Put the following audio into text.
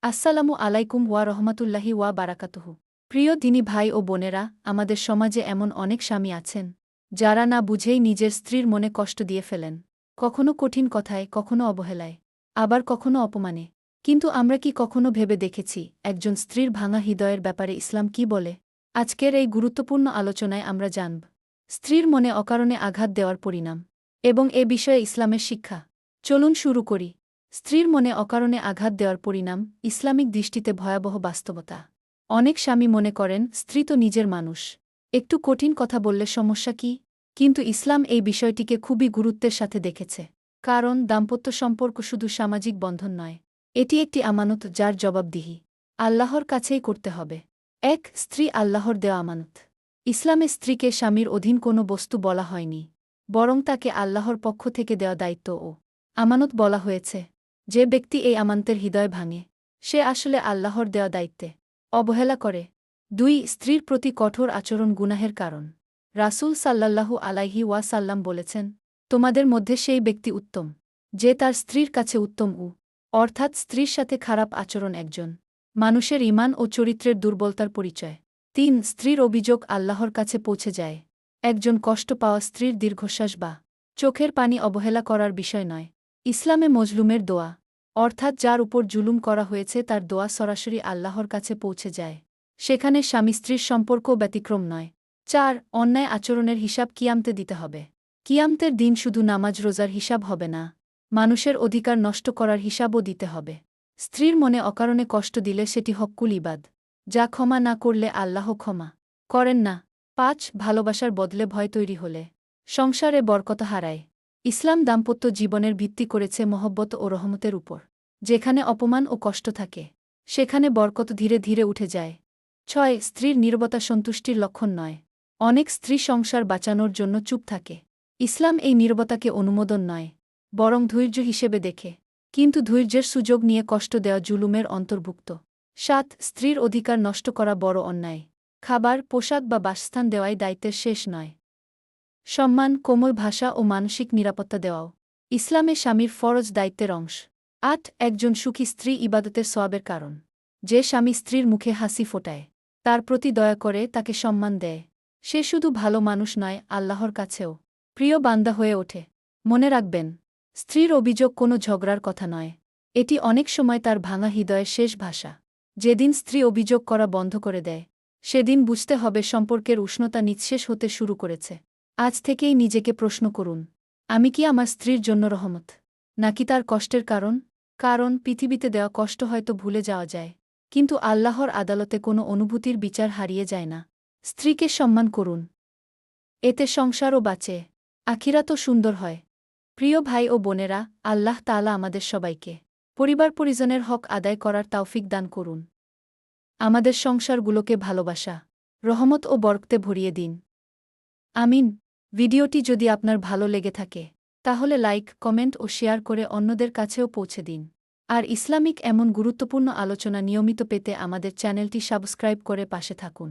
আসসালামু আলাইকুম ওয়া রহমাতুল্লাহি ওয়া বারাকাতুহু। প্রিয় দিনী ভাই ও বোনেরা, আমাদের সমাজে এমন অনেক স্বামী আছেন যারা না বুঝেই নিজের স্ত্রীর মনে কষ্ট দিয়ে ফেলেন, কখনো কঠিন কথায়, কখনো অবহেলায়, আবার কখনো অপমানে। কিন্তু আমরা কি কখনো ভেবে দেখেছি একজন স্ত্রীর ভাঙা হৃদয়ের ব্যাপারে ইসলাম কি বলে? আজকের এই গুরুত্বপূর্ণ আলোচনায় আমরা জানব স্ত্রীর মনে অকারণে আঘাত দেওয়ার পরিণাম এবং এ বিষয়ে ইসলামের শিক্ষা। চলুন শুরু করি। স্ত্রীর মনে অকারণে আঘাত দেওয়ার পরিণাম ইসলামিক দৃষ্টিতে ভয়াবহ বাস্তবতা। অনেক স্বামী মনে করেন স্ত্রী তো নিজের মানুষ, একটু কঠিন কথা বললে সমস্যা কি? কিন্তু ইসলাম এই বিষয়টিকে খুবই গুরুত্বের সাথে দেখেছে। কারণ দাম্পত্য সম্পর্ক শুধু সামাজিক বন্ধন নয়, এটি একটি আমানত যার জবাবদিহি আল্লাহর কাছেই করতে হবে। স্ত্রী আল্লাহর দেওয়া আমানত। ইসলামে স্ত্রীকে স্বামীর অধীন কোনো বস্তু বলা হয়নি, বরং তাকে আল্লাহর পক্ষ থেকে দেওয়া দায়িত্ব ও আমানত বলা হয়েছে। যে ব্যক্তি এই আমানতের হৃদয় ভাঙে, সে আসলে আল্লাহর দেওয়া দায়িত্বে অবহেলা করে। স্ত্রীর প্রতি কঠোর আচরণ গুনাহের কারণ। রাসূল সাল্লাল্লাহু আলাইহি ওয়াসাল্লাম বলেছেন, তোমাদের মধ্যে সেই ব্যক্তি উত্তম যে তার স্ত্রীর কাছে উত্তম অর্থাৎ স্ত্রীর সাথে খারাপ আচরণ একজন মানুষের ঈমান ও চরিত্রের দুর্বলতার পরিচয়। স্ত্রীর অভিযোগ আল্লাহর কাছে পৌঁছে যায়। একজন কষ্ট পাওয়া স্ত্রীর দীর্ঘশ্বাস বা চোখের পানি অবহেলা করার বিষয় নয়। ইসলামে মজলুমের দোয়া, অর্থাৎ যার উপর জুলুম করা হয়েছে তার দোয়া সরাসরি আল্লাহর কাছে পৌঁছে যায়। সেখানে স্বামী স্ত্রীর সম্পর্কও ব্যতিক্রম নয়। অন্যায় আচরণের হিসাব কিয়ামতে দিতে হবে। কিয়ামতের দিন শুধু নামাজ রোজার হিসাব হবে না, মানুষের অধিকার নষ্ট করার হিসাবও দিতে হবে। স্ত্রীর মনে অকারণে কষ্ট দিলে সেটি হক্কুল ইবাদ, যা ক্ষমা না করলে আল্লাহ ক্ষমা করেন না। ভালোবাসার বদলে ভয় তৈরি হলে সংসারে বরকত হারায়। ইসলাম দাম্পত্য জীবনের ভিত্তি করেছে মহব্বত ও রহমতের উপর। যেখানে অপমান ও কষ্ট থাকে, সেখানে বরকত ধীরে ধীরে উঠে যায়। স্ত্রীর নীরবতা সন্তুষ্টির লক্ষণ নয়। অনেক স্ত্রী সংসার বাঁচানোর জন্য চুপ থাকে। ইসলাম এই নীরবতাকে অনুমোদন নয়, বরং ধৈর্য হিসেবে দেখে। কিন্তু ধৈর্যের সুযোগ নিয়ে কষ্ট দেওয়া জুলুমের অন্তর্ভুক্ত। স্ত্রীর অধিকার নষ্ট করা বড় অন্যায়। খাবার, পোশাক বা বাসস্থান দেওয়াই দায়িত্বের শেষ নয়। সম্মান, কোমল ভাষা ও মানসিক নিরাপত্তা দেওয়াও ইসলামে স্বামীর ফরজ দায়িত্বের অংশ। একজন সুখী স্ত্রী ইবাদতের সওয়াবের কারণ। যে স্বামী স্ত্রীর মুখে হাসি ফোটায়, তার প্রতি দয়া করে, তাকে সম্মান দেয়, সে শুধু ভালো মানুষ নয়, আল্লাহর কাছেও প্রিয় বান্দা হয়ে ওঠে। মনে রাখবেন, স্ত্রীর অভিযোগ কোনো ঝগড়ার কথা নয়, এটি অনেক সময় তার ভাঙা হৃদয়ের শেষ ভাষা। যেদিন স্ত্রী অভিযোগ করা বন্ধ করে দেয়, সেদিন বুঝতে হবে সম্পর্কের উষ্ণতা নিঃশেষ হতে শুরু করেছে। আজ থেকেই নিজেকে প্রশ্ন করুন, আমি কি আমার স্ত্রীর জন্য রহমত, নাকি তার কষ্টের কারণ? কারণ পৃথিবীতে দেওয়া কষ্ট হয়তো ভুলে যাওয়া যায়, কিন্তু আল্লাহর আদালতে কোনো অনুভূতির বিচার হারিয়ে যায় না। স্ত্রীকে সম্মান করুন, এতে সংসারও বাঁচে, আখিরাতও সুন্দর হয়। প্রিয় ভাই ও বোনেরা, আল্লাহ তাআলা আমাদের সবাইকে পরিবার পরিজনের হক আদায় করার তৌফিক দান করুন। আমাদের সংসারগুলোকে ভালোবাসা, রহমত ও বরকতে ভরিয়ে দিন। আমিন। ভিডিওটি যদি আপনার ভালো লেগে থাকে, তাহলে লাইক, কমেন্ট ও শেয়ার করে অন্যদের কাছেও পৌঁছে দিন। আর ইসলামিক এমন গুরুত্বপূর্ণ আলোচনা নিয়মিত পেতে আমাদের চ্যানেলটি সাবস্ক্রাইব করে পাশে থাকুন।